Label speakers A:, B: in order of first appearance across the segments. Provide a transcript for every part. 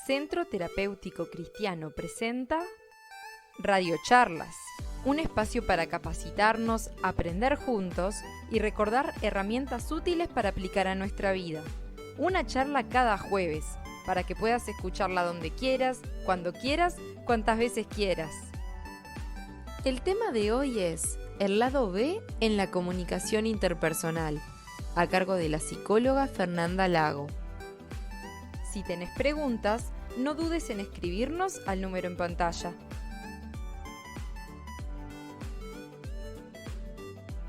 A: Centro Terapéutico Cristiano presenta Radiocharlas, un espacio para capacitarnos, aprender juntos y recordar herramientas útiles para aplicar a nuestra vida. Una charla cada jueves, para que puedas escucharla donde quieras, cuantas veces quieras. El tema de hoy es el lado B en la comunicación interpersonal, a cargo de la psicóloga Fernanda Lago. Si tenés preguntas, no dudes en escribirnos al número en pantalla.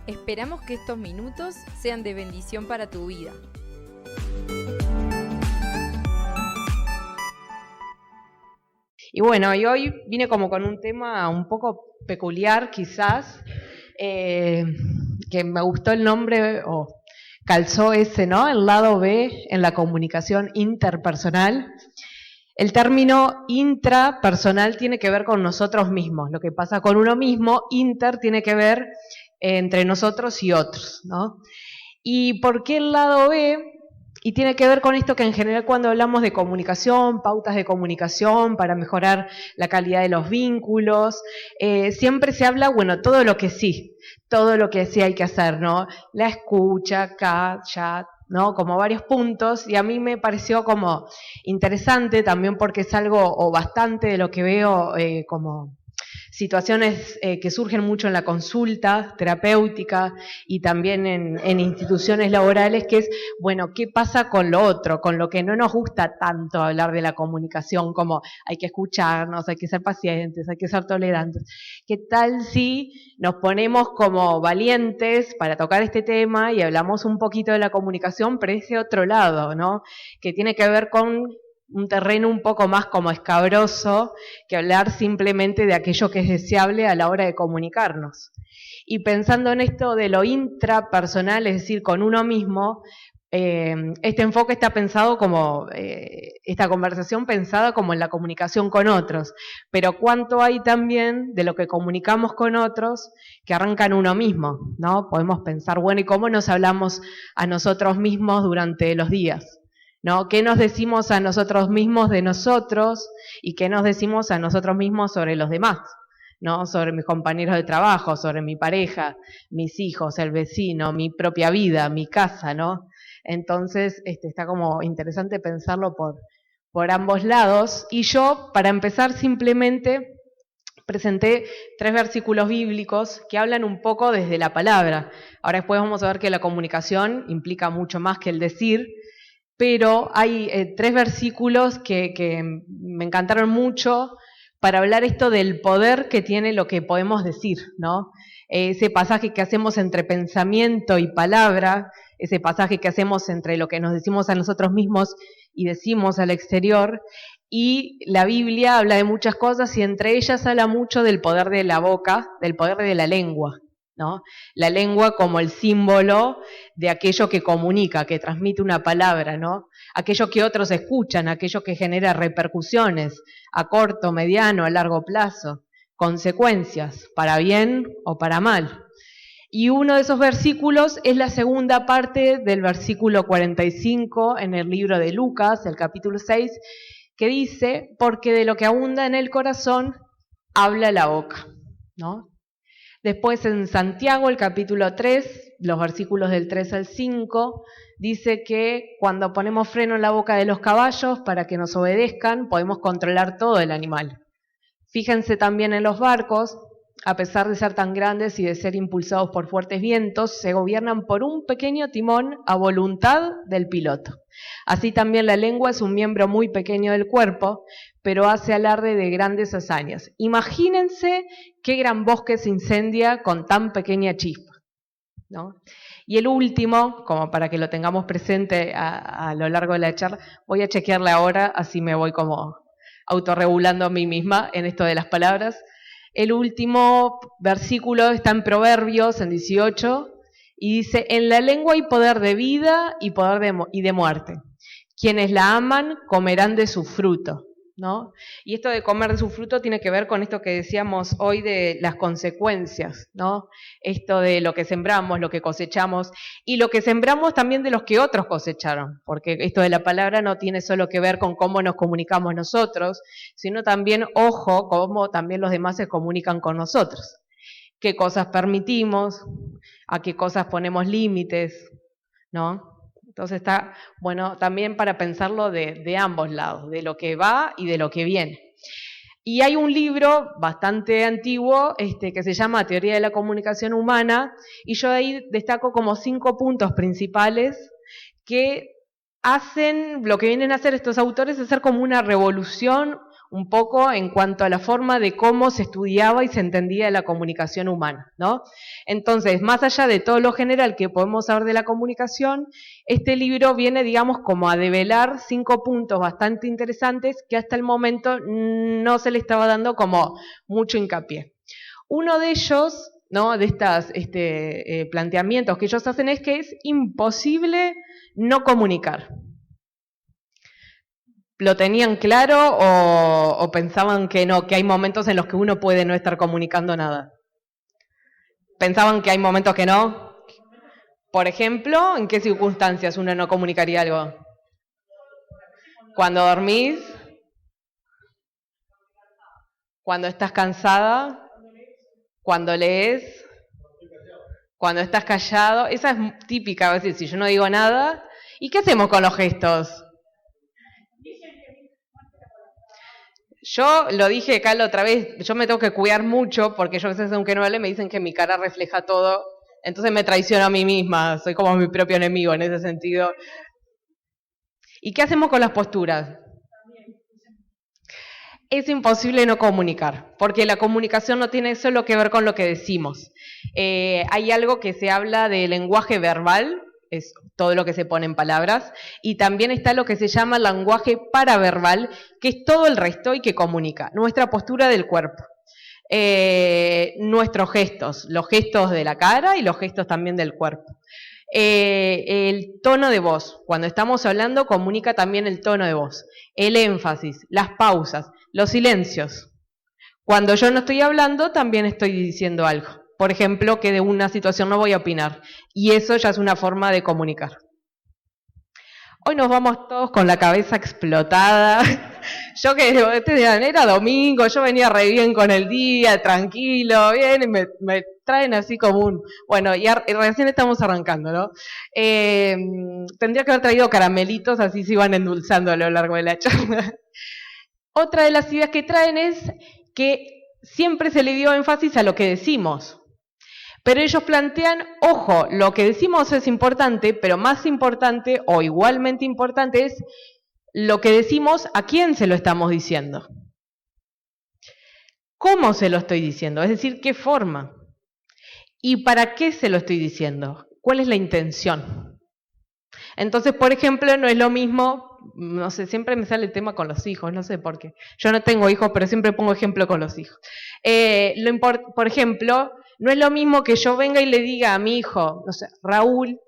A: Esperamos que estos minutos sean de bendición para tu vida.
B: Y bueno, y hoy vine como con un tema un poco peculiar quizás, que me gustó el nombre, o calzó ese, ¿no? El lado B en la comunicación interpersonal. El término intrapersonal tiene que ver con nosotros mismos, lo que pasa con uno mismo. Inter tiene que ver entre nosotros y otros, ¿no? ¿Y por qué el lado B? Y tiene que ver con esto que en general cuando hablamos de comunicación, pautas de comunicación para mejorar la calidad de los vínculos, siempre se habla, bueno, todo lo que sí hay que hacer, ¿no? La escucha, chat, ¿no? Como varios puntos, y a mí me pareció como interesante también porque es algo o bastante de lo que veo como situaciones que surgen mucho en la consulta terapéutica y también en instituciones laborales, que es, bueno, ¿qué pasa con lo otro? Con lo que no nos gusta tanto hablar de la comunicación, como hay que escucharnos, hay que ser pacientes, hay que ser tolerantes. ¿Qué tal si nos ponemos como valientes para tocar este tema y hablamos un poquito de la comunicación, pero ese otro lado, ¿no? Que tiene que ver con un terreno un poco más como escabroso que hablar simplemente de aquello que es deseable a la hora de comunicarnos. Y pensando en esto de lo intrapersonal, es decir, con uno mismo, este enfoque está pensado como, esta conversación pensada como en la comunicación con otros, pero cuánto hay también de lo que comunicamos con otros que arranca en uno mismo, ¿no? Podemos pensar, bueno, ¿y cómo nos hablamos a nosotros mismos durante los días? ¿No? ¿Qué nos decimos a nosotros mismos de nosotros y qué nos decimos a nosotros mismos sobre los demás? ¿No? Sobre mis compañeros de trabajo, sobre mi pareja, mis hijos, el vecino, mi propia vida, mi casa, ¿no? Entonces, está como interesante pensarlo por ambos lados. Y yo, para empezar, simplemente presenté 3 versículos bíblicos que hablan un poco desde la palabra. Ahora después vamos a ver que la comunicación implica mucho más que el decir, pero hay 3 versículos que me encantaron mucho para hablar esto del poder que tiene lo que podemos decir, ¿no? Ese pasaje que hacemos entre pensamiento y palabra, ese pasaje que hacemos entre lo que nos decimos a nosotros mismos y decimos al exterior, y la Biblia habla de muchas cosas y entre ellas habla mucho del poder de la boca, del poder de la lengua, ¿no? La lengua como el símbolo de aquello que comunica, que transmite una palabra, ¿no? Aquello que otros escuchan, aquello que genera repercusiones a corto, mediano, a largo plazo, consecuencias, para bien o para mal. Y uno de esos versículos es la segunda parte del versículo 45 en el libro de Lucas, el capítulo 6, que dice, porque de lo que abunda en el corazón, habla la boca, ¿no? Después en Santiago, el capítulo 3, los versículos del 3 al 5, dice que cuando ponemos freno en la boca de los caballos para que nos obedezcan, podemos controlar todo el animal. Fíjense también en los barcos, a pesar de ser tan grandes y de ser impulsados por fuertes vientos, se gobiernan por un pequeño timón a voluntad del piloto. Así también la lengua es un miembro muy pequeño del cuerpo, pero hace alarde de grandes hazañas. Imagínense qué gran bosque se incendia con tan pequeña chispa, ¿no? Y el último, como para que lo tengamos presente a lo largo de la charla, voy a chequearle ahora, así me voy como autorregulando a mí misma en esto de las palabras. El último versículo está en Proverbios, en 18, y dice, en la lengua hay poder de vida y poder de muerte. Quienes la aman comerán de su fruto. ¿no? Y esto de comer de su fruto tiene que ver con esto que decíamos hoy de las consecuencias, ¿no? Esto de lo que sembramos, lo que cosechamos, y lo que sembramos también de los que otros cosecharon, porque esto de la palabra no tiene solo que ver con cómo nos comunicamos nosotros, sino también, ojo, cómo también los demás se comunican con nosotros. Qué cosas permitimos, a qué cosas ponemos límites, ¿no? Entonces está bueno también para pensarlo de ambos lados, de lo que va y de lo que viene. Y hay un libro bastante antiguo que se llama Teoría de la Comunicación Humana, y yo ahí destaco como 5 puntos principales que hacen, lo que vienen a hacer estos autores es hacer como una revolución un poco en cuanto a la forma de cómo se estudiaba y se entendía la comunicación humana, ¿no? Entonces, más allá de todo lo general que podemos saber de la comunicación, este libro viene, digamos, como a develar 5 puntos bastante interesantes que hasta el momento no se le estaba dando como mucho hincapié. Uno de ellos, ¿no?, de estos planteamientos que ellos hacen es que es imposible no comunicar. ¿Lo tenían claro o pensaban que no, que hay momentos en los que uno puede no estar comunicando nada? ¿Pensaban que hay momentos que no? Por ejemplo, ¿en qué circunstancias uno no comunicaría algo? ¿Cuando dormís? ¿Cuando estás cansada? ¿Cuando lees? ¿Cuando estás callado? Esa es típica, a veces si yo no digo nada. ¿Y qué hacemos con los gestos? Yo lo dije acá la otra vez, yo me tengo que cuidar mucho porque yo a veces aunque no hable me dicen que mi cara refleja todo, entonces me traiciono a mí misma, soy como mi propio enemigo en ese sentido. ¿Y qué hacemos con las posturas? Es imposible no comunicar, porque la comunicación no tiene solo que ver con lo que decimos. Hay algo que se habla de lenguaje verbal, es todo lo que se pone en palabras, y también está lo que se llama lenguaje paraverbal, que es todo el resto y que comunica, nuestra postura del cuerpo, nuestros gestos, los gestos de la cara y los gestos también del cuerpo. El tono de voz, cuando estamos hablando comunica también el tono de voz, el énfasis, las pausas, los silencios. Cuando yo no estoy hablando también estoy diciendo algo. Por ejemplo, que de una situación no voy a opinar. Y eso ya es una forma de comunicar. Hoy nos vamos todos con la cabeza explotada. Yo que era domingo, yo venía re bien con el día, tranquilo, bien, y me traen así como un... Bueno, y recién estamos arrancando, ¿no? Tendría que haber traído caramelitos, así se iban endulzando a lo largo de la charla. Otra de las ideas que traen es que siempre se le dio énfasis a lo que decimos. Pero ellos plantean, ojo, lo que decimos es importante, pero más importante o igualmente importante es lo que decimos, a quién se lo estamos diciendo. ¿Cómo se lo estoy diciendo? Es decir, ¿qué forma? ¿Y para qué se lo estoy diciendo? ¿Cuál es la intención? Entonces, por ejemplo, no es lo mismo, no sé, siempre me sale el tema con los hijos, no sé por qué. Yo no tengo hijos, pero siempre pongo ejemplo con los hijos. Por ejemplo, no es lo mismo que yo venga y le diga a mi hijo, no sé, Raúl,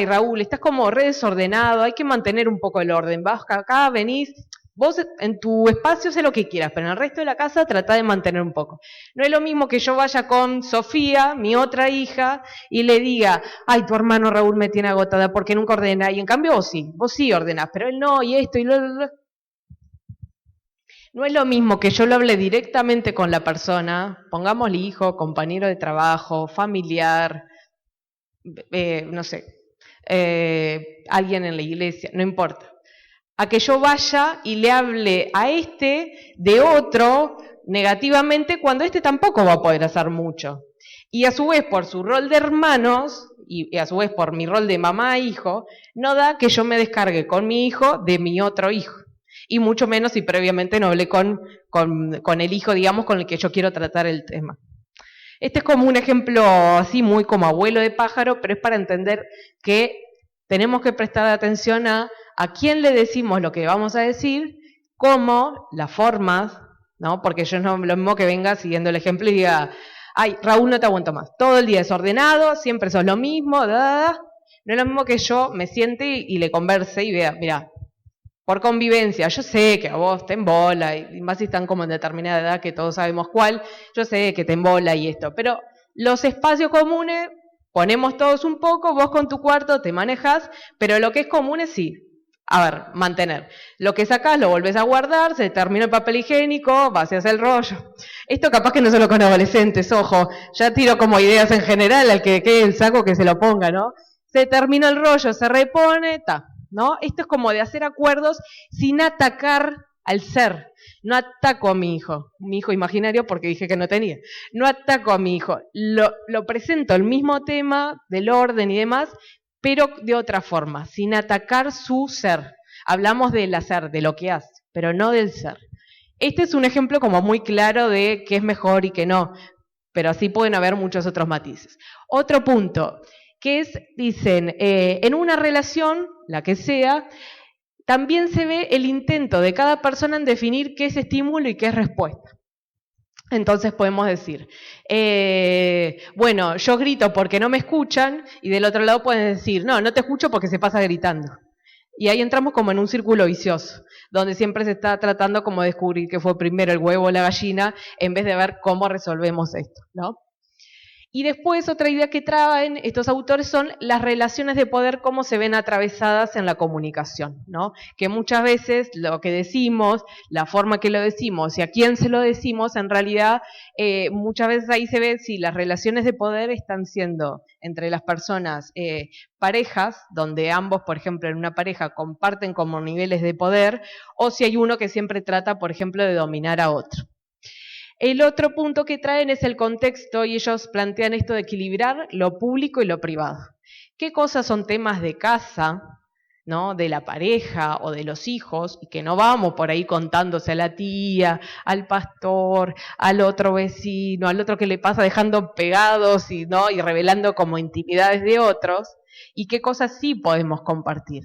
B: Raúl, estás como re desordenado, hay que mantener un poco el orden, vas acá, venís, vos en tu espacio sé lo que quieras, pero en el resto de la casa trata de mantener un poco. No es lo mismo que yo vaya con Sofía, mi otra hija, y le diga, ay, tu hermano Raúl me tiene agotada porque nunca ordena, y en cambio vos sí ordenás, pero él no, y esto, y lo. No es lo mismo que yo lo hable directamente con la persona, pongámosle hijo, compañero de trabajo, familiar, no sé, alguien en la iglesia, no importa. A que yo vaya y le hable a de otro negativamente cuando tampoco va a poder hacer mucho. Y a su vez, por su rol de hermanos, y a su vez por mi rol de mamá e hijo, no da que yo me descargue con mi hijo de mi otro hijo. Y mucho menos si previamente no hablé con el hijo, digamos, con el que yo quiero tratar el tema. Este es como un ejemplo así muy como abuelo de pájaro, pero es para entender que tenemos que prestar atención a quién le decimos lo que vamos a decir, cómo, las formas, ¿no? Porque yo no lo mismo que venga siguiendo el ejemplo y diga, ay, Raúl, no te aguanto más, todo el día desordenado, siempre sos lo mismo, no es lo mismo que yo me siente y le converse y vea, mira, por convivencia, yo sé que a vos te embola, y más si están como en determinada edad, que todos sabemos cuál, yo sé que te embola y esto, pero los espacios comunes, ponemos todos un poco, vos con tu cuarto te manejás, pero lo que es común es sí. A ver, mantener. Lo que sacás lo volvés a guardar, se terminó el papel higiénico, vaciás el rollo. Esto capaz que no solo con adolescentes, ojo, ya tiro como ideas en general, al que quede el saco que se lo ponga, ¿no? Se terminó el rollo, se repone, ¿no? Esto es como de hacer acuerdos sin atacar al ser. No ataco a mi hijo imaginario porque dije que no tenía. No ataco a mi hijo, lo presento el mismo tema del orden y demás, pero de otra forma, sin atacar su ser. Hablamos del hacer, de lo que hace, pero no del ser. Este es un ejemplo como muy claro de qué es mejor y qué no, pero así pueden haber muchos otros matices. Otro punto, que es, dicen, en una relación, la que sea, también se ve el intento de cada persona en definir qué es estímulo y qué es respuesta. Entonces podemos decir, bueno, yo grito porque no me escuchan, y del otro lado pueden decir, no te escucho porque se pasa gritando. Y ahí entramos como en un círculo vicioso, donde siempre se está tratando como de descubrir qué fue primero el huevo o la gallina, en vez de ver cómo resolvemos esto, ¿no? Y después otra idea que traen estos autores son las relaciones de poder, cómo se ven atravesadas en la comunicación, ¿no? Que muchas veces lo que decimos, la forma que lo decimos y a quién se lo decimos, en realidad muchas veces ahí se ve si las relaciones de poder están siendo entre las personas parejas, donde ambos, por ejemplo, en una pareja comparten como niveles de poder, o si hay uno que siempre trata, por ejemplo, de dominar a otro. El otro punto que traen es el contexto, y ellos plantean esto de equilibrar lo público y lo privado. ¿Qué cosas son temas de casa, ¿no? De la pareja o de los hijos, y que no vamos por ahí contándose a la tía, al pastor, al otro vecino, al otro que le pasa dejando pegados y revelando como intimidades de otros? ¿Y qué cosas sí podemos compartir?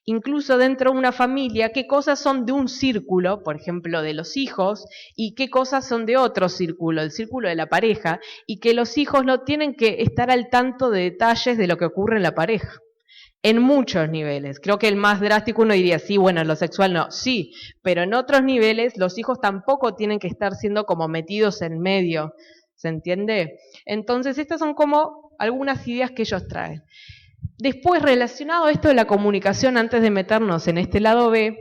B: Incluso dentro de una familia, qué cosas son de un círculo, por ejemplo, de los hijos, y qué cosas son de otro círculo, el círculo de la pareja, y que los hijos no tienen que estar al tanto de detalles de lo que ocurre en la pareja. En muchos niveles. Creo que el más drástico uno diría, sí, bueno, en lo sexual no, sí, pero en otros niveles los hijos tampoco tienen que estar siendo como metidos en medio, ¿se entiende? Entonces estas son como algunas ideas que ellos traen. Después, relacionado a esto de la comunicación, antes de meternos en este lado B,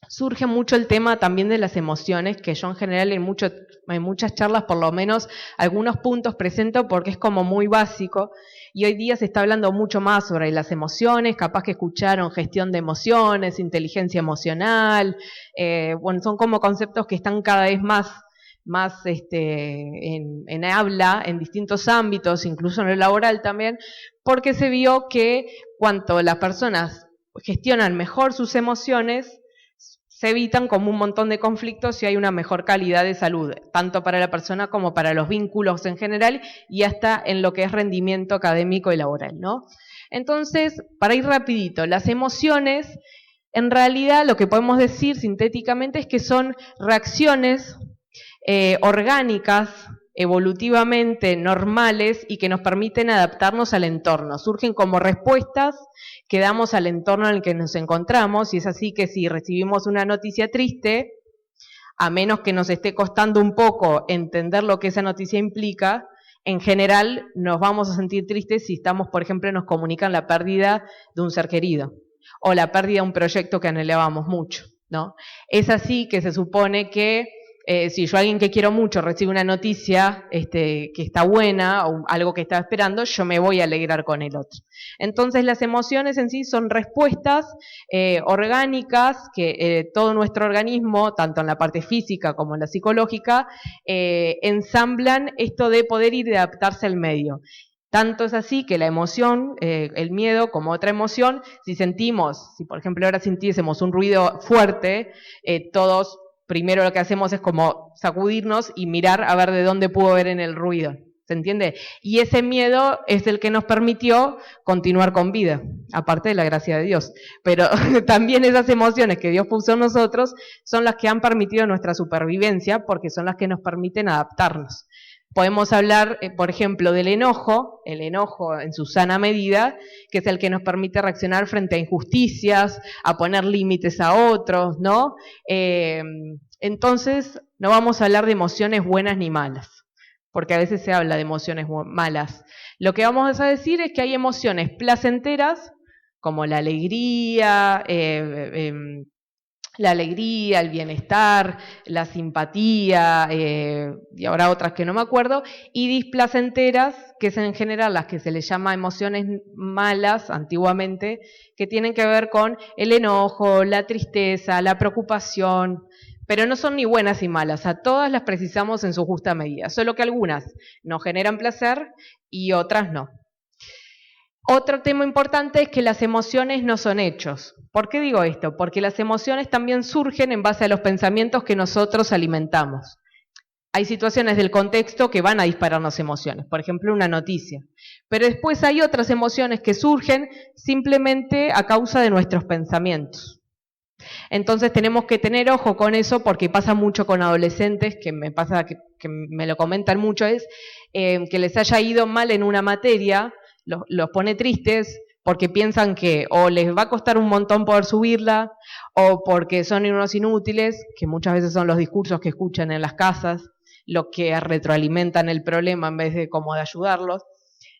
B: surge mucho el tema también de las emociones, que yo en general en muchas charlas, por lo menos, algunos puntos presento porque es como muy básico, y hoy día se está hablando mucho más sobre las emociones, capaz que escucharon gestión de emociones, inteligencia emocional, bueno, son como conceptos que están cada vez más en habla, en distintos ámbitos, incluso en el laboral también, porque se vio que cuanto las personas gestionan mejor sus emociones, se evitan como un montón de conflictos y hay una mejor calidad de salud, tanto para la persona como para los vínculos en general y hasta en lo que es rendimiento académico y laboral, ¿no? Entonces, para ir rapidito, las emociones, en realidad lo que podemos decir sintéticamente es que son reacciones orgánicas, evolutivamente normales y que nos permiten adaptarnos al entorno. Surgen como respuestas que damos al entorno en el que nos encontramos, y es así que si recibimos una noticia triste, a menos que nos esté costando un poco entender lo que esa noticia implica, en general nos vamos a sentir tristes si estamos, por ejemplo, nos comunican la pérdida de un ser querido o la pérdida de un proyecto que anhelábamos mucho, ¿no? Es así que se supone que si yo, alguien que quiero mucho, recibe una noticia que está buena o algo que estaba esperando, yo me voy a alegrar con el otro. Entonces las emociones en sí son respuestas orgánicas que todo nuestro organismo, tanto en la parte física como en la psicológica, ensamblan esto de poder ir y adaptarse al medio. Tanto es así que la emoción, el miedo como otra emoción, si por ejemplo ahora sintiésemos un ruido fuerte, todos primero lo que hacemos es como sacudirnos y mirar a ver de dónde pudo ver en el ruido, ¿se entiende? Y ese miedo es el que nos permitió continuar con vida, aparte de la gracia de Dios. Pero también esas emociones que Dios puso en nosotros son las que han permitido nuestra supervivencia, porque son las que nos permiten adaptarnos. Podemos hablar, por ejemplo, del enojo, el enojo en su sana medida, que es el que nos permite reaccionar frente a injusticias, a poner límites a otros, ¿no? Entonces, no vamos a hablar de emociones buenas ni malas, porque a veces se habla de emociones malas. Lo que vamos a decir es que hay emociones placenteras, como la alegría, el bienestar, la simpatía, y ahora otras que no me acuerdo, y displacenteras, que es en general las que se les llama emociones malas antiguamente, que tienen que ver con el enojo, la tristeza, la preocupación, pero no son ni buenas ni malas, a todas las precisamos en su justa medida, solo que algunas nos generan placer y otras no. Otro tema importante es que las emociones no son hechos. ¿Por qué digo esto? Porque las emociones también surgen en base a los pensamientos que nosotros alimentamos. Hay situaciones del contexto que van a dispararnos emociones, por ejemplo una noticia. Pero después hay otras emociones que surgen simplemente a causa de nuestros pensamientos. Entonces tenemos que tener ojo con eso porque pasa mucho con adolescentes, que me pasa que me lo comentan mucho, es que les haya ido mal en una materia, los pone tristes porque piensan que o les va a costar un montón poder subirla, o porque son unos inútiles, que muchas veces son los discursos que escuchan en las casas, los que retroalimentan el problema en vez de como de ayudarlos.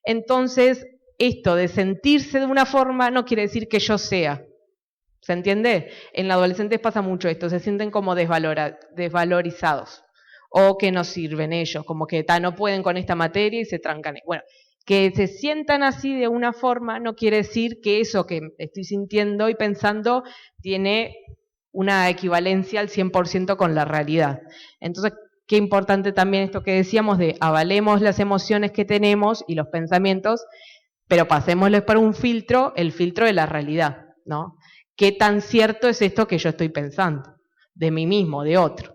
B: Entonces, esto de sentirse de una forma no quiere decir que yo sea. ¿Se entiende? En los adolescentes pasa mucho esto, se sienten como desvalorizados, o que no sirven ellos, como que no pueden con esta materia y se trancan. Bueno, que se sientan así de una forma no quiere decir que eso que estoy sintiendo y pensando tiene una equivalencia al 100% con la realidad. Entonces, qué importante también esto que decíamos de avalemos las emociones que tenemos y los pensamientos, pero pasémosles por un filtro, el filtro de la realidad, ¿no? ¿Qué tan cierto es esto que yo estoy pensando? De mí mismo, de otro.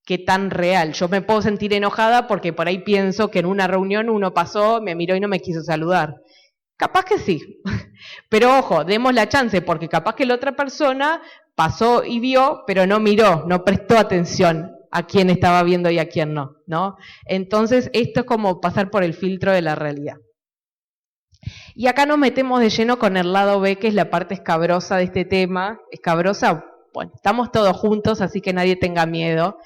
B: ¿Qué tan real? Yo me puedo sentir enojada porque por ahí pienso que en una reunión uno pasó, me miró y no me quiso saludar. Capaz que sí, pero ojo, demos la chance, porque capaz que la otra persona pasó y vio, pero no miró, no prestó atención a quién estaba viendo y a quién no, ¿no? Entonces, esto es como pasar por el filtro de la realidad. Y acá nos metemos de lleno con el lado B, que es la parte escabrosa de este tema. Escabrosa, bueno, estamos todos juntos, así que nadie tenga miedo.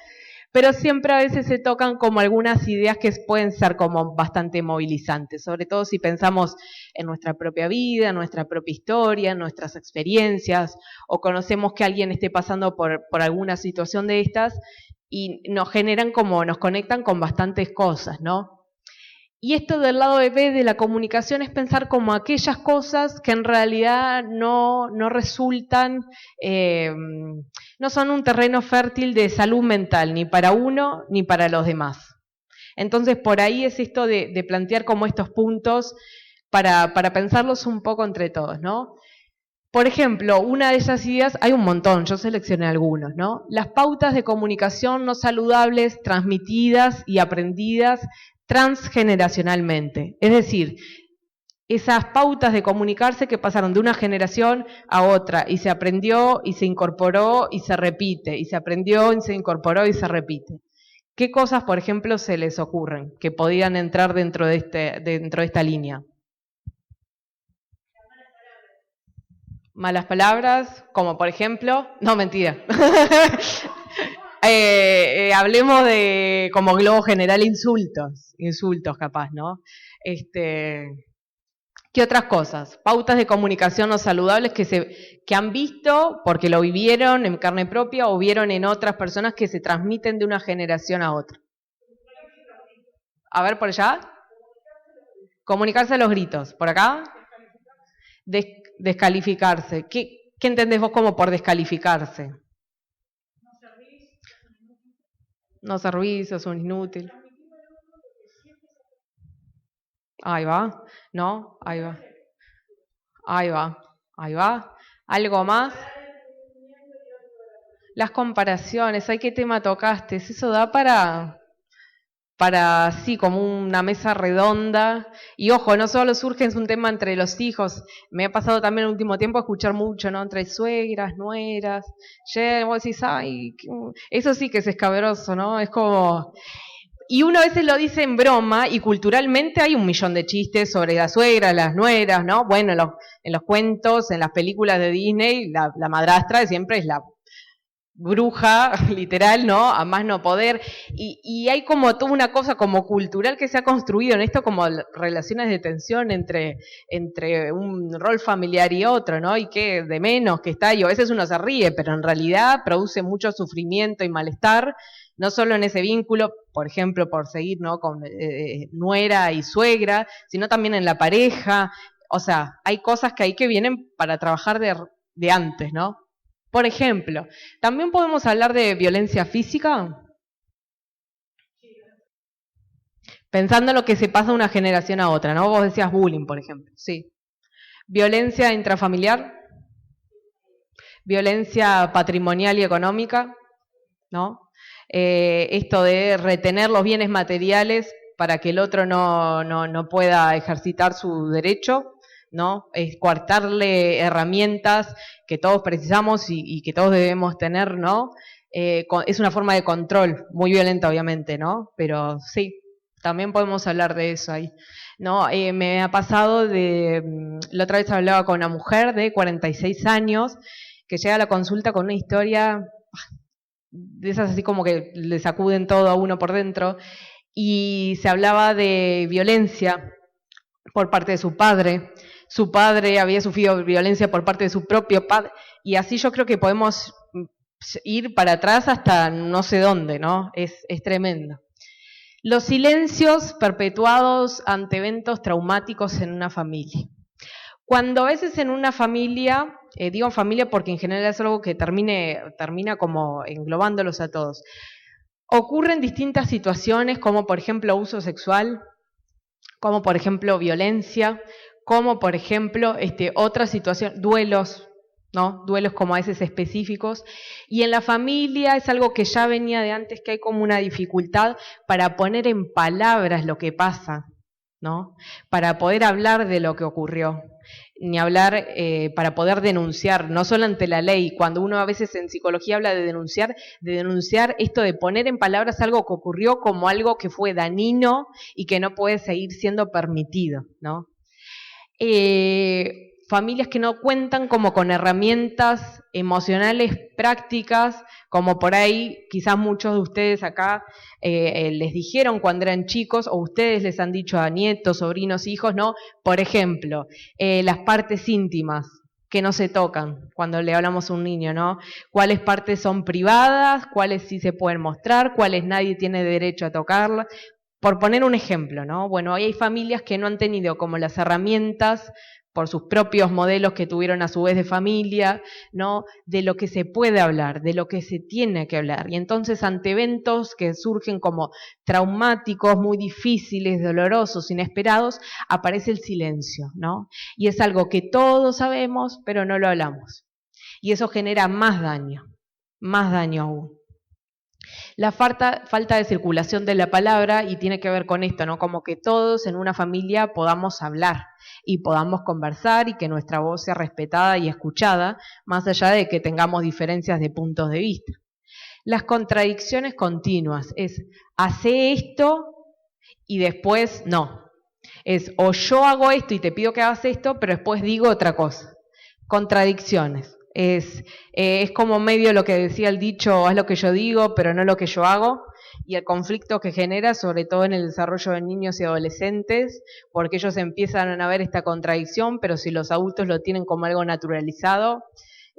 B: Pero siempre a veces se tocan como algunas ideas que pueden ser como bastante movilizantes, sobre todo si pensamos en nuestra propia vida, en nuestra propia historia, en nuestras experiencias, o conocemos que alguien esté pasando por alguna situación de estas, y nos generan como, nos conectan con bastantes cosas, ¿no? Y esto del lado B de la comunicación es pensar como aquellas cosas que en realidad no resultan, no son un terreno fértil de salud mental, ni para uno ni para los demás. Entonces por ahí es esto de plantear como estos puntos para pensarlos un poco entre todos, ¿no? Por ejemplo, una de esas ideas, hay un montón, yo seleccioné algunos, ¿no? Las pautas de comunicación no saludables, transmitidas y aprendidas transgeneracionalmente. Es decir, esas pautas de comunicarse que pasaron de una generación a otra y se aprendió y se incorporó y se repite, y se aprendió y se incorporó y se repite. ¿Qué cosas, por ejemplo, se les ocurren que podían entrar dentro de esta línea? Malas palabras, como por ejemplo, no, mentira. Hablemos de, como globo general, insultos capaz, ¿no? ¿Qué otras cosas? Pautas de comunicación no saludables que han visto porque lo vivieron en carne propia o vieron en otras personas que se transmiten de una generación a otra. A ver, por allá. Comunicarse a los gritos. ¿Por acá? Descalificarse. ¿Qué entendés vos como por descalificarse? No servís, sos un inútil. Ahí va, ¿no? Ahí va. Ahí va, ahí va. ¿Algo más? Las comparaciones, ¿ay qué tema tocaste? Eso da para sí, como una mesa redonda. Y ojo, no solo surge, es un tema entre los hijos. Me ha pasado también en el último tiempo escuchar mucho, ¿no? Entre suegras, nueras. Vos decís, ay, eso sí que es escabroso, ¿no? Es como... y uno a veces lo dice en broma, y culturalmente hay un millón de chistes sobre la suegra, las nueras, ¿no? Bueno, en los cuentos, en las películas de Disney, la madrastra siempre es la bruja, literal, ¿no? A más no poder. Y hay como toda una cosa como cultural que se ha construido en esto, como relaciones de tensión entre un rol familiar y otro, ¿no? Y que de menos que está, y a veces uno se ríe, pero en realidad produce mucho sufrimiento y malestar, no solo en ese vínculo, por ejemplo, por seguir, ¿no? Con nuera y suegra, sino también en la pareja. O sea, hay cosas que hay que vienen para trabajar de antes, ¿no? Por ejemplo, también podemos hablar de violencia física, pensando en lo que se pasa de una generación a otra, ¿no? Vos decías bullying, por ejemplo, sí. Violencia intrafamiliar, violencia patrimonial y económica, ¿no? Esto de retener los bienes materiales para que el otro no pueda ejercitar su derecho, ¿no? Es coartarle herramientas que todos precisamos y que todos debemos tener, ¿no? Es una forma de control, muy violenta obviamente, ¿no? Pero sí, también podemos hablar de eso ahí. No, me ha pasado la otra vez hablaba con una mujer de 46 años que llega a la consulta con una historia de esas así como que le sacuden todo a uno por dentro, y se hablaba de violencia por parte de su padre había sufrido violencia por parte de su propio padre, y así yo creo que podemos ir para atrás hasta no sé dónde, ¿no? Es tremendo. Los silencios perpetuados ante eventos traumáticos en una familia. Cuando a veces en una familia, digo familia porque en general es algo que termina como englobándolos a todos, ocurren distintas situaciones como por ejemplo abuso sexual, como por ejemplo violencia, como por ejemplo otra situación, duelos, ¿no? Duelos como a veces específicos, y en la familia es algo que ya venía de antes, que hay como una dificultad para poner en palabras lo que pasa, ¿no? Para poder hablar de lo que ocurrió, ni hablar para poder denunciar, no solo ante la ley, cuando uno a veces en psicología habla de denunciar esto de poner en palabras algo que ocurrió como algo que fue dañino y que no puede seguir siendo permitido, ¿no? Familias que no cuentan como con herramientas emocionales prácticas, como por ahí quizás muchos de ustedes acá les dijeron cuando eran chicos, o ustedes les han dicho a nietos, sobrinos, hijos, ¿no? Por ejemplo, las partes íntimas que no se tocan cuando le hablamos a un niño, ¿no? Cuáles partes son privadas, cuáles sí se pueden mostrar, cuáles nadie tiene derecho a tocarlas. Por poner un ejemplo, ¿no? Bueno, hay familias que no han tenido como las herramientas por sus propios modelos que tuvieron a su vez de familia, ¿no? De lo que se puede hablar, de lo que se tiene que hablar. Y entonces ante eventos que surgen como traumáticos, muy difíciles, dolorosos, inesperados, aparece el silencio, ¿no? Y es algo que todos sabemos, pero no lo hablamos. Y eso genera más daño aún. La falta de circulación de la palabra, y tiene que ver con esto, ¿no? Como que todos en una familia podamos hablar y podamos conversar y que nuestra voz sea respetada y escuchada, más allá de que tengamos diferencias de puntos de vista. Las contradicciones continuas es, hace esto y después no. Es, o yo hago esto y te pido que hagas esto, pero después digo otra cosa. Contradicciones. Es como medio lo que decía el dicho, haz lo que yo digo, pero no lo que yo hago, y el conflicto que genera, sobre todo en el desarrollo de niños y adolescentes, porque ellos empiezan a ver esta contradicción, pero si los adultos lo tienen como algo naturalizado,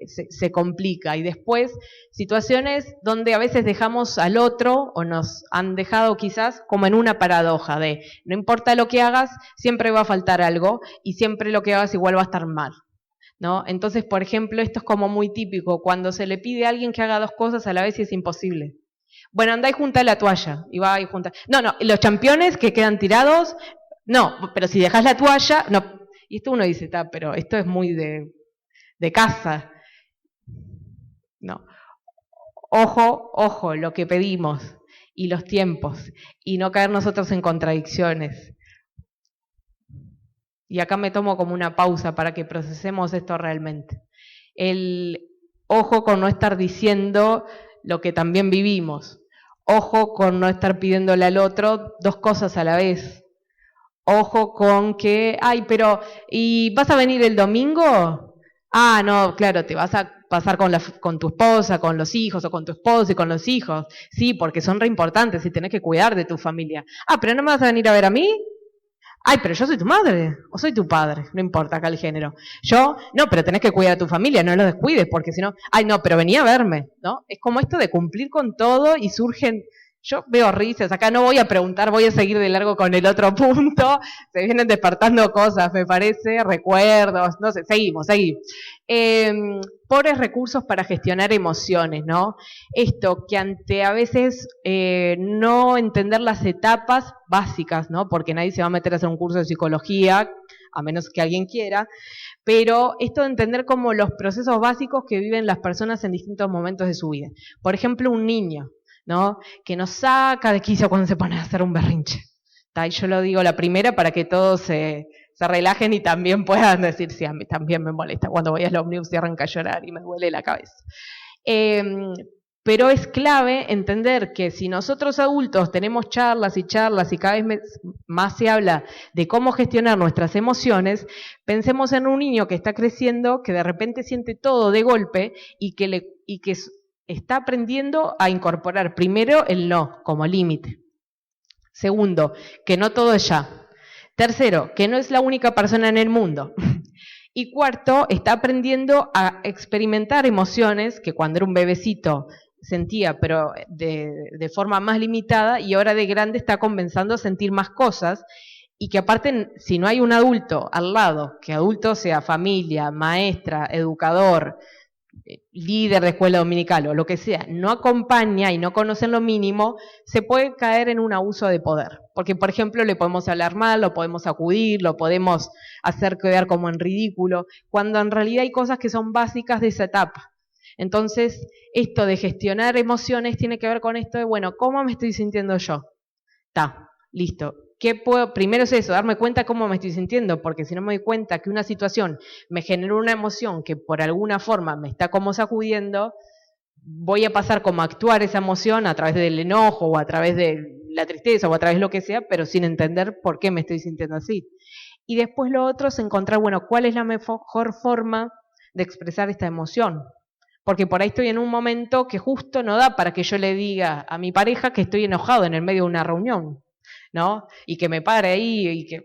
B: se complica. Y después, situaciones donde a veces dejamos al otro, o nos han dejado quizás como en una paradoja de, no importa lo que hagas, siempre va a faltar algo, y siempre lo que hagas igual va a estar mal, ¿no? Entonces, por ejemplo, esto es como muy típico, cuando se le pide a alguien que haga dos cosas a la vez y es imposible. Bueno, andá y junta la toalla, y va y junta. No, los championes que quedan tirados, no, pero si dejas la toalla, no. Y esto uno dice, pero esto es muy de casa. No. Ojo, lo que pedimos, y los tiempos, y no caer nosotros en contradicciones. Y acá me tomo como una pausa para que procesemos esto realmente. El ojo con no estar diciendo lo que también vivimos. Ojo con no estar pidiéndole al otro 2 cosas a la vez. Ojo con que, ay, pero, ¿y vas a venir el domingo? Ah, no, claro, te vas a pasar con tu esposa, con los hijos, o con tu esposo y con los hijos. Sí, porque son re importantes y tenés que cuidar de tu familia. Ah, pero ¿no me vas a venir a ver a mí? Ay, pero yo soy tu madre, o soy tu padre, no importa acá el género. Yo, no, pero tenés que cuidar a tu familia, no los descuides, porque si no, ay, no, pero venía a verme, ¿no? Es como esto de cumplir con todo y surgen, yo veo risas, acá no voy a preguntar, voy a seguir de largo con el otro punto, se vienen despertando cosas, me parece, recuerdos, no sé, seguimos. Pobres recursos para gestionar emociones, ¿no? Esto que ante a veces no entender las etapas básicas, ¿no? Porque nadie se va a meter a hacer un curso de psicología, a menos que alguien quiera, pero esto de entender como los procesos básicos que viven las personas en distintos momentos de su vida. Por ejemplo, un niño, ¿no? Que nos saca de quicio cuando se pone a hacer un berrinche. Y yo lo digo la primera para que todos se relajen y también puedan decir, sí, a mí también me molesta cuando voy al ómnibus y arranca a llorar y me duele la cabeza. Pero es clave entender que si nosotros adultos tenemos charlas y cada vez más se habla de cómo gestionar nuestras emociones, pensemos en un niño que está creciendo, que de repente siente todo de golpe y que está aprendiendo a incorporar primero el no como límite. Segundo, que no todo es ya. Tercero, que no es la única persona en el mundo. Y cuarto, está aprendiendo a experimentar emociones que cuando era un bebecito sentía, pero de forma más limitada, y ahora de grande está comenzando a sentir más cosas, y que aparte, si no hay un adulto al lado, que adulto sea familia, maestra, educador, líder de escuela dominical o lo que sea, no acompaña y no conoce lo mínimo, se puede caer en un abuso de poder. Porque, por ejemplo, le podemos hablar mal, lo podemos acudir, lo podemos hacer quedar como en ridículo, cuando en realidad hay cosas que son básicas de esa etapa. Entonces, esto de gestionar emociones tiene que ver con esto de, bueno, ¿cómo me estoy sintiendo yo? Está, listo. Primero es eso, darme cuenta cómo me estoy sintiendo, porque si no me doy cuenta que una situación me generó una emoción que por alguna forma me está como sacudiendo, voy a pasar como a actuar esa emoción a través del enojo o a través de la tristeza o a través de lo que sea, pero sin entender por qué me estoy sintiendo así. Y después lo otro es encontrar, bueno, cuál es la mejor forma de expresar esta emoción. Porque por ahí estoy en un momento que justo no da para que yo le diga a mi pareja que estoy enojado en el medio de una reunión, ¿no? Y que me pare ahí, y que,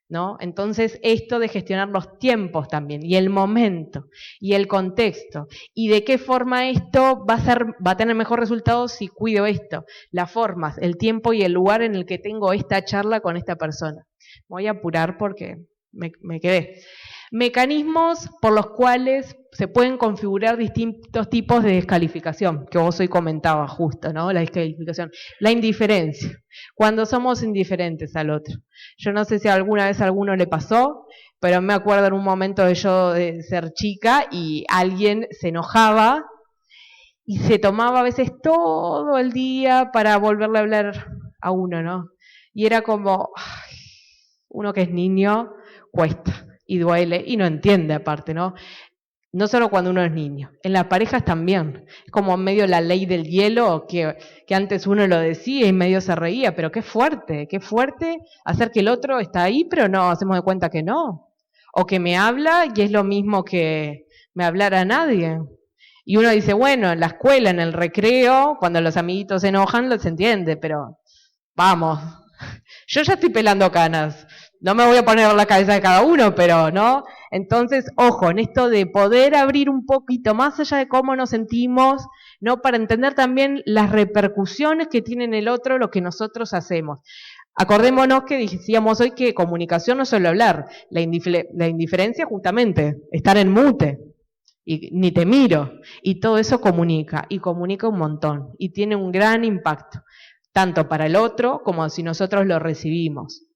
B: ¿no? Entonces, esto de gestionar los tiempos también, y el momento, y el contexto, y de qué forma esto va a tener mejor resultado si cuido esto, las formas, el tiempo y el lugar en el que tengo esta charla con esta persona. Voy a apurar porque me quedé. Mecanismos por los cuales se pueden configurar distintos tipos de descalificación, que vos hoy comentabas justo, ¿no? La descalificación. La indiferencia, cuando somos indiferentes al otro. Yo no sé si alguna vez a alguno le pasó, pero me acuerdo en un momento de yo de ser chica y alguien se enojaba y se tomaba a veces todo el día para volverle a hablar a uno, ¿no? Y era como, ay, uno que es niño, cuesta. Y duele, y no entiende aparte, ¿no? No solo cuando uno es niño, en las parejas también. Es como medio la ley del hielo, que antes uno lo decía y medio se reía, pero qué fuerte hacer que el otro está ahí, pero no, hacemos de cuenta que no. O que me habla y es lo mismo que me hablara a nadie. Y uno dice, bueno, en la escuela, en el recreo, cuando los amiguitos se enojan, se entiende, pero vamos, yo ya estoy pelando canas. No me voy a poner en la cabeza de cada uno, pero ¿no? Entonces, ojo, en esto de poder abrir un poquito más allá de cómo nos sentimos, ¿no? Para entender también las repercusiones que tiene en el otro lo que nosotros hacemos. Acordémonos que decíamos hoy que comunicación no es solo hablar, la indiferencia justamente, estar en mute, y ni te miro, y todo eso comunica, y comunica un montón, y tiene un gran impacto, tanto para el otro como si nosotros lo recibimos.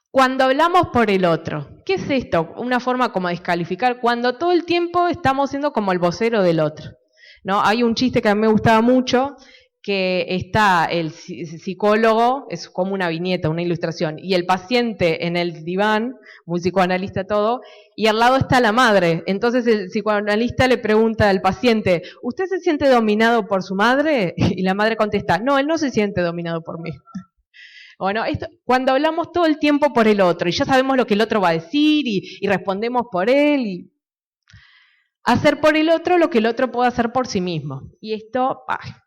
B: Cuando hablamos por el otro, ¿qué es esto? Una forma como de descalificar, cuando todo el tiempo estamos siendo como el vocero del otro, ¿no? Hay un chiste que a mí me gustaba mucho, que está el psicólogo, es como una viñeta, una ilustración, y el paciente en el diván, muy psicoanalista todo, y al lado está la madre. Entonces el psicoanalista le pregunta al paciente, ¿usted se siente dominado por su madre? Y la madre contesta, no, él no se siente dominado por mí. Bueno, cuando hablamos todo el tiempo por el otro, y ya sabemos lo que el otro va a decir, y respondemos por él, y hacer por el otro lo que el otro puede hacer por sí mismo. Y esto,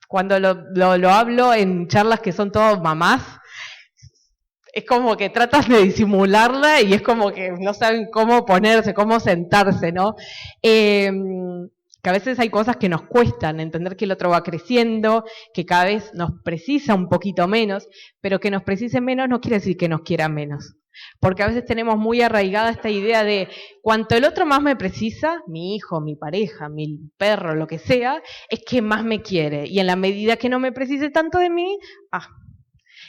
B: cuando lo hablo en charlas que son todas mamás, es como que tratas de disimularla y es como que no saben cómo ponerse, cómo sentarse, ¿no? Que a veces hay cosas que nos cuestan, entender que el otro va creciendo, que cada vez nos precisa un poquito menos, pero que nos precise menos no quiere decir que nos quiera menos. Porque a veces tenemos muy arraigada esta idea de cuanto el otro más me precisa, mi hijo, mi pareja, mi perro, lo que sea, es que más me quiere. Y en la medida que no me precise tanto de mí,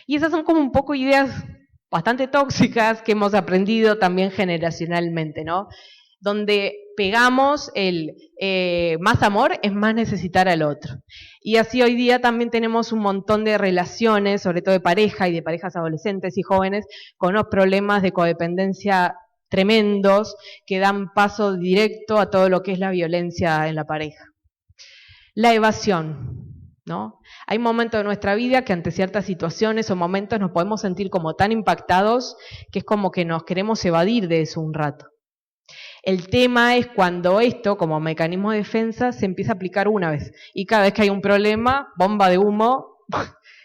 B: Y esas son como un poco ideas bastante tóxicas que hemos aprendido también generacionalmente, ¿no? Donde pegamos el más amor es más necesitar al otro. Y así hoy día también tenemos un montón de relaciones, sobre todo de pareja y de parejas adolescentes y jóvenes, con unos problemas de codependencia tremendos que dan paso directo a todo lo que es la violencia en la pareja. La evasión, ¿no? Hay momentos de nuestra vida que ante ciertas situaciones o momentos nos podemos sentir como tan impactados que es como que nos queremos evadir de eso un rato. El tema es cuando esto, como mecanismo de defensa, se empieza a aplicar una vez. Y cada vez que hay un problema, bomba de humo,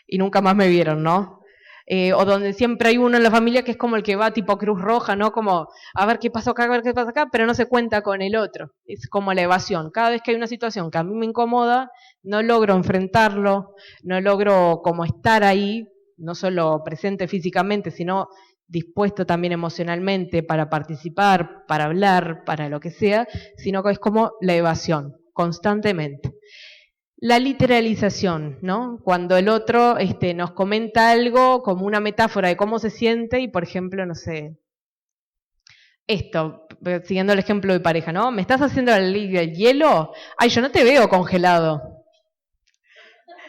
B: y nunca más me vieron, ¿no? O donde siempre hay uno en la familia que es como el que va tipo Cruz Roja, ¿no? Como, a ver qué pasó acá, a ver qué pasa acá, pero no se cuenta con el otro. Es como la evasión. Cada vez que hay una situación que a mí me incomoda, no logro enfrentarlo, no logro como estar ahí, no solo presente físicamente, sino dispuesto también emocionalmente para participar, para hablar, para lo que sea, sino que es como la evasión, constantemente. La literalización, ¿no? Cuando el otro nos comenta algo como una metáfora de cómo se siente y, por ejemplo, no sé, esto, siguiendo el ejemplo de pareja, ¿no? ¿Me estás haciendo la ley del hielo? Ay, yo no te veo congelado.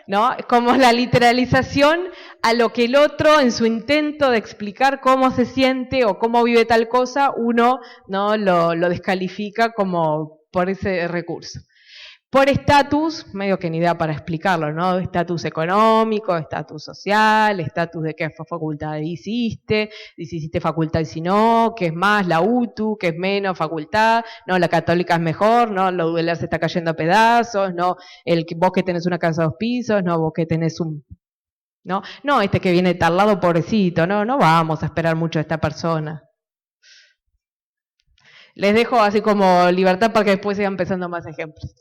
B: ¿No? Como la literalización a lo que el otro, en su intento de explicar cómo se siente o cómo vive tal cosa, uno no lo descalifica como por ese recurso. Por estatus, medio que ni idea para explicarlo, ¿no? Estatus económico, estatus social, estatus de qué facultad hiciste, si hiciste facultad y si no, qué es más, la UTU, qué es menos facultad, no, la católica es mejor, no, la UDELAR se está cayendo a pedazos, no, vos que tenés una casa de 2 pisos, no, vos que tenés un... No, este que viene de tal lado, pobrecito, no vamos a esperar mucho de esta persona. Les dejo así como libertad para que después sigan empezando más ejemplos.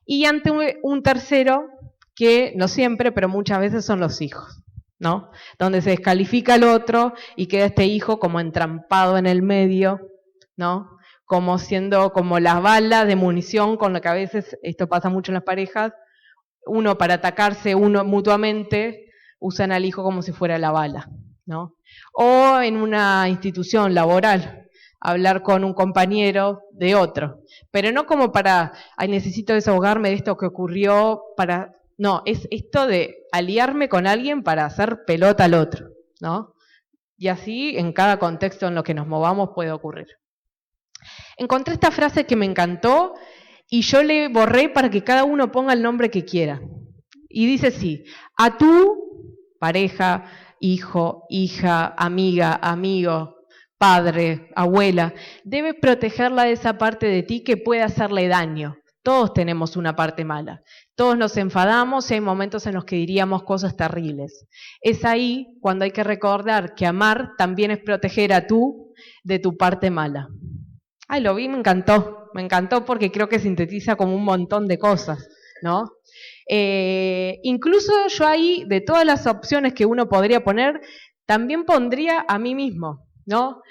B: Y ante un tercero, que no siempre, pero muchas veces son los hijos, ¿no? Donde se descalifica al otro y queda este hijo como entrampado en el medio, ¿no? Como siendo como las balas de munición con la que a veces, esto pasa mucho en las parejas, uno para atacarse uno mutuamente, usan al hijo como si fuera la bala, ¿no? O en una institución laboral, hablar con un compañero de otro, pero no como para, ay, necesito desahogarme de esto que ocurrió, no, es esto de aliarme con alguien para hacer pelota al otro, ¿no? Y así en cada contexto en lo que nos movamos puede ocurrir. Encontré esta frase que me encantó y yo le borré para que cada uno ponga el nombre que quiera. Y dice así, a tu pareja, hijo, hija, amiga, amigo, padre, abuela, debes protegerla de esa parte de ti que puede hacerle daño. Todos tenemos una parte mala. Todos nos enfadamos y hay momentos en los que diríamos cosas terribles. Es ahí cuando hay que recordar que amar también es proteger a tú de tu parte mala. Ay, lo vi, me encantó porque creo que sintetiza como un montón de cosas, ¿no? Incluso yo ahí, de todas las opciones que uno podría poner, también pondría a mí mismo, ¿no?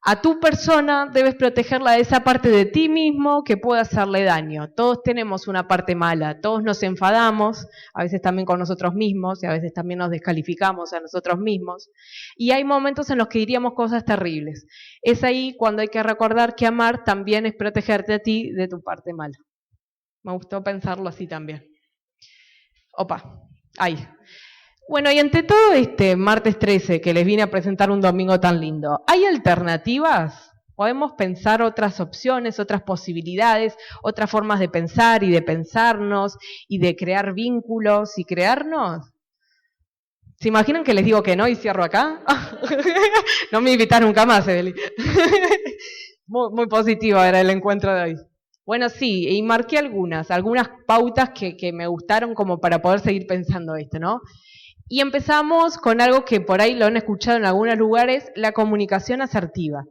B: A tu persona debes protegerla de esa parte de ti mismo que puede hacerle daño. Todos tenemos una parte mala, todos nos enfadamos, a veces también con nosotros mismos y a veces también nos descalificamos a nosotros mismos. Y hay momentos en los que diríamos cosas terribles. Es ahí cuando hay que recordar que amar también es protegerte a ti de tu parte mala. Me gustó pensarlo así también. Opa. Ay. Bueno, y ante todo este martes 13, que les vine a presentar un domingo tan lindo, ¿hay alternativas? ¿Podemos pensar otras opciones, otras posibilidades, otras formas de pensar y de pensarnos y de crear vínculos y crearnos? ¿Se imaginan que les digo que no y cierro acá? No me invitan nunca más, Edeli. Muy positivo era el encuentro de hoy. Bueno, sí, y marqué algunas pautas que me gustaron como para poder seguir pensando esto, ¿no? Y empezamos con algo que por ahí lo han escuchado en algunos lugares, la comunicación asertiva.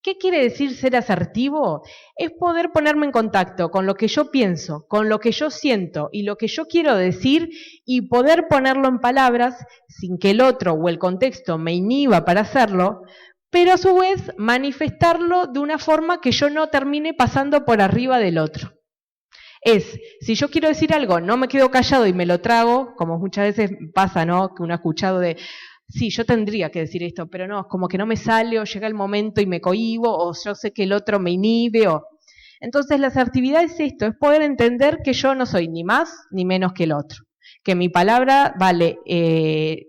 B: ¿Qué quiere decir ser asertivo? Es poder ponerme en contacto con lo que yo pienso, con lo que yo siento y lo que yo quiero decir y poder ponerlo en palabras sin que el otro o el contexto me inhiba para hacerlo, pero a su vez manifestarlo de una forma que yo no termine pasando por arriba del otro. Si yo quiero decir algo, no me quedo callado y me lo trago, como muchas veces pasa, ¿no? Que uno ha escuchado de, sí, yo tendría que decir esto, pero no, como que no me sale, o llega el momento y me cohíbo, o yo sé que el otro me inhibe, o... Entonces la asertividad es esto, es poder entender que yo no soy ni más ni menos que el otro, que mi palabra vale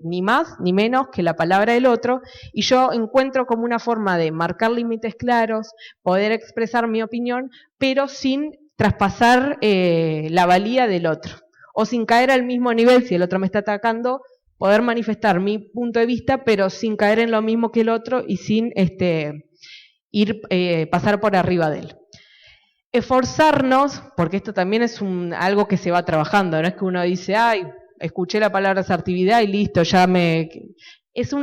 B: ni más ni menos que la palabra del otro, y yo encuentro como una forma de marcar límites claros, poder expresar mi opinión, pero sin traspasar la valía del otro, o sin caer al mismo nivel, si el otro me está atacando, poder manifestar mi punto de vista, pero sin caer en lo mismo que el otro y sin pasar por arriba de él. Esforzarnos, porque esto también es algo que se va trabajando, no es que uno dice, ay, escuché la palabra asertividad y listo, ya me... Es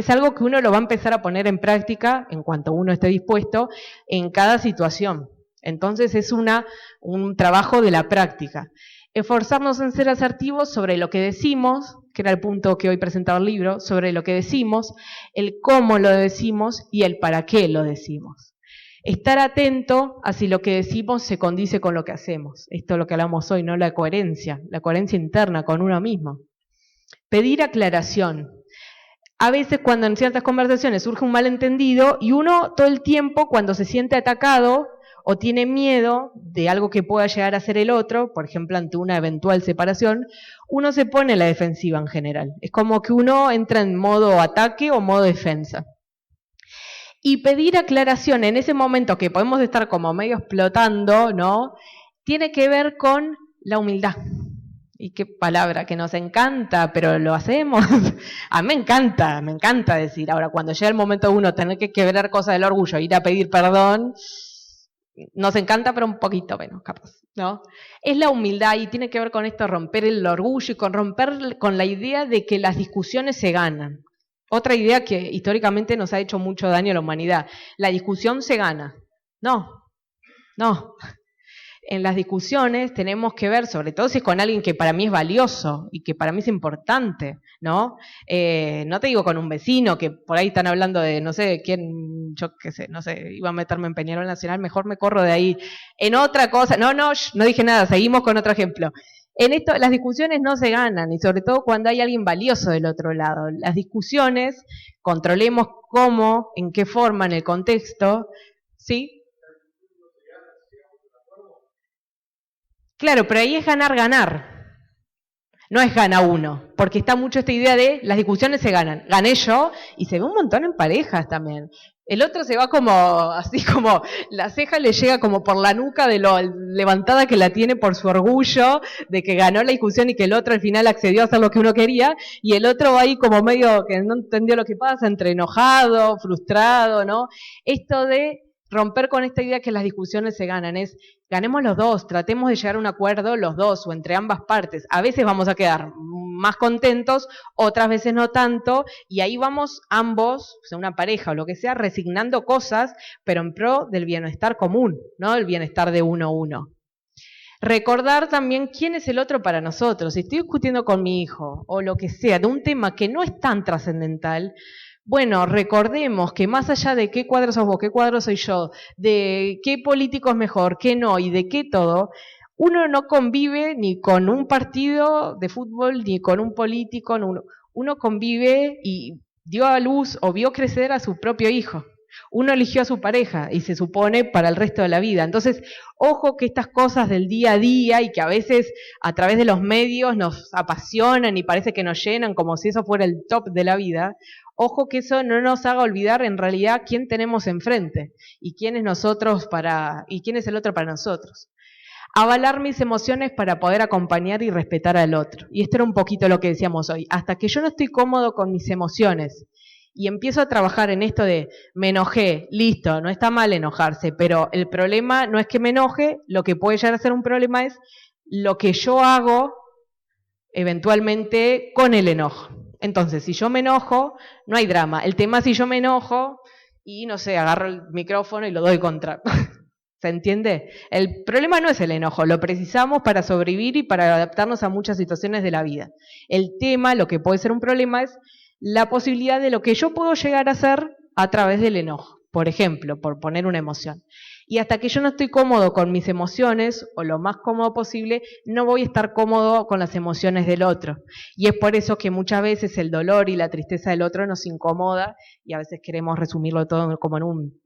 B: algo que uno lo va a empezar a poner en práctica, en cuanto uno esté dispuesto, en cada situación. Entonces es un trabajo de la práctica. Esforzarnos en ser asertivos sobre lo que decimos, que era el punto que hoy presentaba el libro, sobre lo que decimos, el cómo lo decimos y el para qué lo decimos. Estar atento a si lo que decimos se condice con lo que hacemos. Esto es lo que hablamos hoy, ¿no? La coherencia interna con uno mismo. Pedir aclaración. A veces cuando en ciertas conversaciones surge un malentendido y uno todo el tiempo cuando se siente atacado o tiene miedo de algo que pueda llegar a ser el otro, por ejemplo ante una eventual separación, uno se pone en la defensiva en general. Es como que uno entra en modo ataque o modo defensa. Y pedir aclaración en ese momento que podemos estar como medio explotando, ¿no? Tiene que ver con la humildad. Y qué palabra que nos encanta, pero lo hacemos. A mí me encanta decir. Ahora, cuando llega el momento de uno tener que quebrar cosas del orgullo, ir a pedir perdón, nos encanta, pero un poquito menos, capaz, ¿no? Es la humildad y tiene que ver con esto, romper el orgullo y con romper con la idea de que las discusiones se ganan. Otra idea que históricamente nos ha hecho mucho daño a la humanidad. La discusión se gana. No. En las discusiones tenemos que ver, sobre todo si es con alguien que para mí es valioso y que para mí es importante, ¿no? No te digo con un vecino que por ahí están hablando de, no sé, quién, yo qué sé, no sé, iba a meterme en Peñarol Nacional, mejor me corro de ahí. En otra cosa, no dije nada, seguimos con otro ejemplo. En esto, las discusiones no se ganan, y sobre todo cuando hay alguien valioso del otro lado. Las discusiones, controlemos cómo, en qué forma, en el contexto, ¿sí? Claro, pero ahí es ganar. No es gana uno, porque está mucho esta idea de las discusiones se ganan. Gané yo, y se ve un montón en parejas también. El otro se va como, así como, la ceja le llega como por la nuca de lo levantada que la tiene por su orgullo, de que ganó la discusión y que el otro al final accedió a hacer lo que uno quería, y el otro va ahí como medio que no entendió lo que pasa, entre enojado, frustrado, ¿no? Esto de romper con esta idea que las discusiones se ganan, es ganemos los dos, tratemos de llegar a un acuerdo los dos o entre ambas partes. A veces vamos a quedar más contentos, otras veces no tanto, y ahí vamos ambos, o sea, una pareja o lo que sea, resignando cosas, pero en pro del bienestar común, ¿no? El bienestar de uno a uno. Recordar también quién es el otro para nosotros. Si estoy discutiendo con mi hijo o lo que sea de un tema que no es tan trascendental, bueno, recordemos que más allá de qué cuadro sos vos, qué cuadro soy yo, de qué político es mejor, qué no y de qué todo, uno no convive ni con un partido de fútbol ni con un político, uno convive y dio a luz o vio crecer a su propio hijo. Uno eligió a su pareja y se supone para el resto de la vida. Entonces, ojo que estas cosas del día a día y que a veces a través de los medios nos apasionan y parece que nos llenan como si eso fuera el top de la vida, ojo que eso no nos haga olvidar en realidad quién tenemos enfrente y quién es y quién es el otro para nosotros. Avalar mis emociones para poder acompañar y respetar al otro. Y esto era un poquito lo que decíamos hoy. Hasta que yo no estoy cómodo con mis emociones y empiezo a trabajar en esto de me enojé, listo, no está mal enojarse, pero el problema no es que me enoje, lo que puede llegar a ser un problema es lo que yo hago eventualmente con el enojo. Entonces, si yo me enojo, no hay drama. El tema es si yo me enojo y, no sé, agarro el micrófono y lo doy contra... ¿Se entiende? El problema no es el enojo, lo precisamos para sobrevivir y para adaptarnos a muchas situaciones de la vida. El tema, lo que puede ser un problema, es la posibilidad de lo que yo puedo llegar a hacer a través del enojo, por ejemplo, por poner una emoción. Y hasta que yo no estoy cómodo con mis emociones, o lo más cómodo posible, no voy a estar cómodo con las emociones del otro. Y es por eso que muchas veces el dolor y la tristeza del otro nos incomoda y a veces queremos resumirlo todo como en un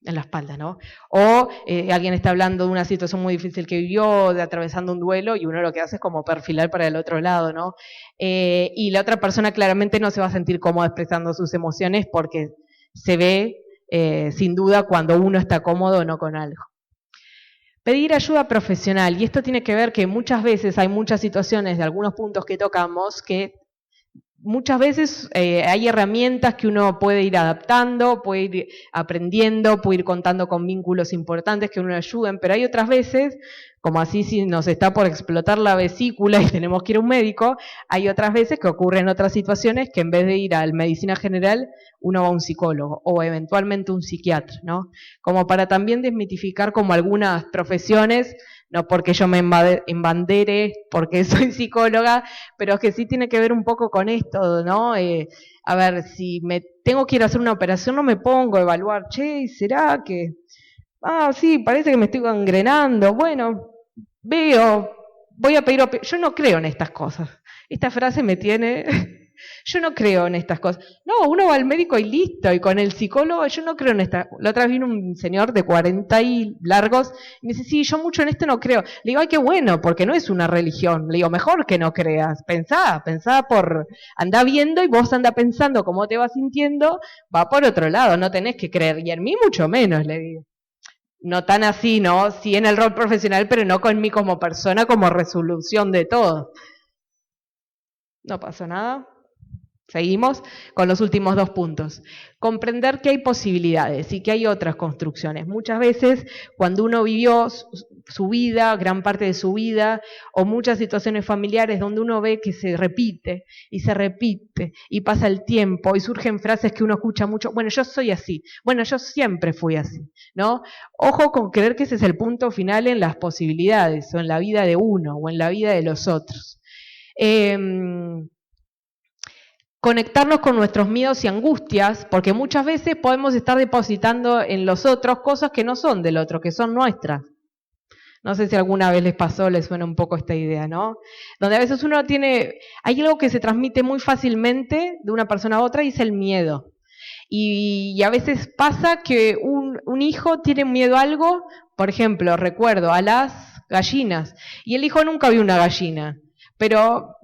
B: en la espalda, ¿no? O alguien está hablando de una situación muy difícil que vivió, atravesando un duelo, y uno lo que hace es como perfilar para el otro lado, ¿no? Y la otra persona claramente no se va a sentir cómoda expresando sus emociones porque se ve, sin duda, cuando uno está cómodo o no con algo. Pedir ayuda profesional, y esto tiene que ver que muchas veces hay muchas situaciones de algunos puntos que tocamos que muchas veces hay herramientas que uno puede ir adaptando, puede ir aprendiendo, puede ir contando con vínculos importantes que uno le ayuden, pero hay otras veces, como así si nos está por explotar la vesícula y tenemos que ir a un médico, hay otras veces que ocurren otras situaciones que en vez de ir a la medicina general, uno va a un psicólogo o eventualmente un psiquiatra, ¿no? Como para también desmitificar como algunas profesiones, no porque yo me embandere porque soy psicóloga, pero es que sí tiene que ver un poco con esto, ¿no? A ver, si me tengo que ir a hacer una operación, no me pongo a evaluar, che, ¿será que...? Ah, sí, parece que me estoy gangrenando, bueno, veo, voy a pedir... Yo no creo en estas cosas. Esta frase me tiene... Yo no creo en estas cosas. No, uno va al médico y listo, y con el psicólogo yo no creo en esta. La otra vez vino un señor de 40 y largos y me dice, sí, yo mucho en esto no creo. Le digo, ay, qué bueno, porque no es una religión. Le digo, mejor que no creas. Pensá andá viendo y vos andá pensando cómo te vas sintiendo, va por otro lado, no tenés que creer. Y en mí mucho menos, le digo. No tan así, ¿no? Sí en el rol profesional, pero no con mí como persona, como resolución de todo. No pasó nada. Seguimos con los últimos 2 puntos. Comprender que hay posibilidades y que hay otras construcciones. Muchas veces, cuando uno vivió su vida, gran parte de su vida, o muchas situaciones familiares donde uno ve que se repite, y pasa el tiempo, y surgen frases que uno escucha mucho, bueno, yo soy así, bueno, yo siempre fui así, ¿no? Ojo con creer que ese es el punto final en las posibilidades, o en la vida de uno, o en la vida de los otros. Conectarnos con nuestros miedos y angustias, porque muchas veces podemos estar depositando en los otros cosas que no son del otro, que son nuestras. No sé si alguna vez les pasó, les suena un poco esta idea, ¿no? Donde a veces uno hay algo que se transmite muy fácilmente de una persona a otra y es el miedo. Y a veces pasa que un hijo tiene miedo a algo, por ejemplo, recuerdo, a las gallinas, y el hijo nunca vio una gallina, pero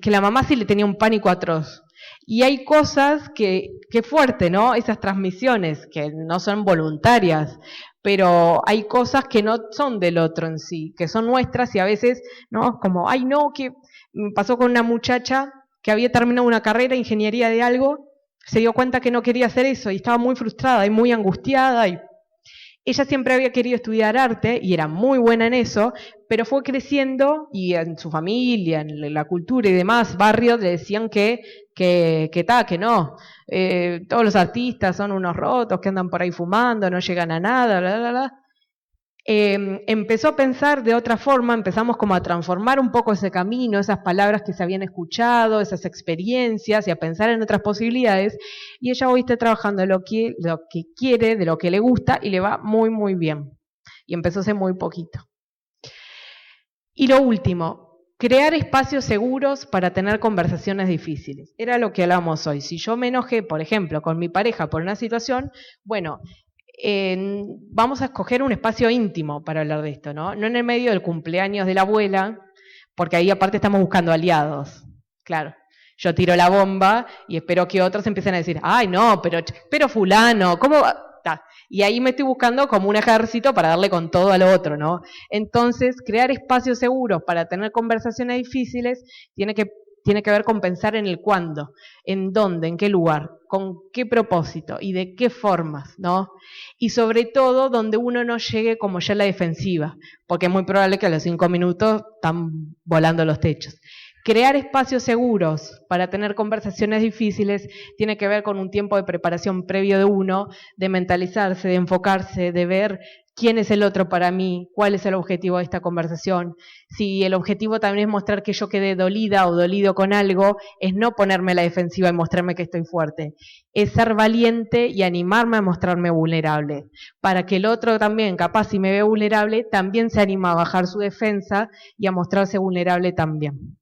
B: que la mamá sí le tenía un pánico atroz. Y hay cosas que fuerte, ¿no? Esas transmisiones que no son voluntarias, pero hay cosas que no son del otro en sí, que son nuestras y a veces, ¿no? Como, ay no, que me pasó con una muchacha que había terminado una carrera de ingeniería de algo, se dio cuenta que no quería hacer eso y estaba muy frustrada y muy angustiada y ella siempre había querido estudiar arte y era muy buena en eso, pero fue creciendo y en su familia, en la cultura y demás barrios le decían que no. Todos los artistas son unos rotos que andan por ahí fumando, no llegan a nada, bla, bla, bla. Empezó a pensar de otra forma, empezamos como a transformar un poco ese camino, esas palabras que se habían escuchado, esas experiencias y a pensar en otras posibilidades y ella hoy está trabajando lo que quiere, de lo que le gusta y le va muy muy bien y empezó hace muy poquito. Y lo último, Crear espacios seguros para tener conversaciones difíciles. Era lo que hablábamos hoy. Si yo me enojé, por ejemplo, con mi pareja por una situación, bueno, vamos a escoger un espacio íntimo para hablar de esto, ¿no? No en el medio del cumpleaños de la abuela, porque ahí aparte estamos buscando aliados. Claro, yo tiro la bomba y espero que otros empiecen a decir, ay no, pero fulano, ¿cómo va? Y ahí me estoy buscando como un ejército para darle con todo al otro, ¿no? Entonces, crear espacios seguros para tener conversaciones difíciles tiene que ver con pensar en el cuándo, en dónde, en qué lugar, con qué propósito y de qué formas, ¿no? Y sobre todo, donde uno no llegue como ya a la defensiva, porque es muy probable que a los 5 minutos están volando los techos. Crear espacios seguros para tener conversaciones difíciles tiene que ver con un tiempo de preparación previo de uno, de mentalizarse, de enfocarse, de ver quién es el otro para mí, cuál es el objetivo de esta conversación. Si el objetivo también es mostrar que yo quedé dolida o dolido con algo, es no ponerme a la defensiva y mostrarme que estoy fuerte. Es ser valiente y animarme a mostrarme vulnerable, para que el otro también, capaz si me ve vulnerable, también se anima a bajar su defensa y a mostrarse vulnerable también.